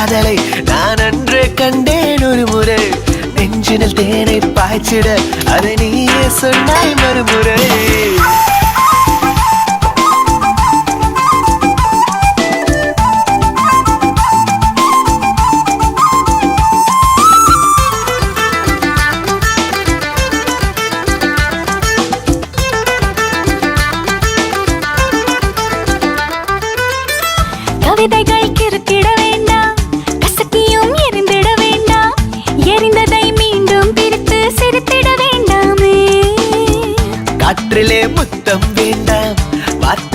காதலை நான் அன்று கண்டேன் ஒரு முறை. நெஞ்சினில் தேனை பாய்ச்சிட அதை நீயே சொன்னாய் மறுமுறை. கவிதைகள் கிறுக்கிட வேண்டாம், கசக்கியும் எரிந்திட வேண்டாம், எரிந்ததை மீண்டும் பிரித்து சிரித்திட வேண்டாமே. காற்றிலே முத்தம் வேண்டாம், வார்த்தை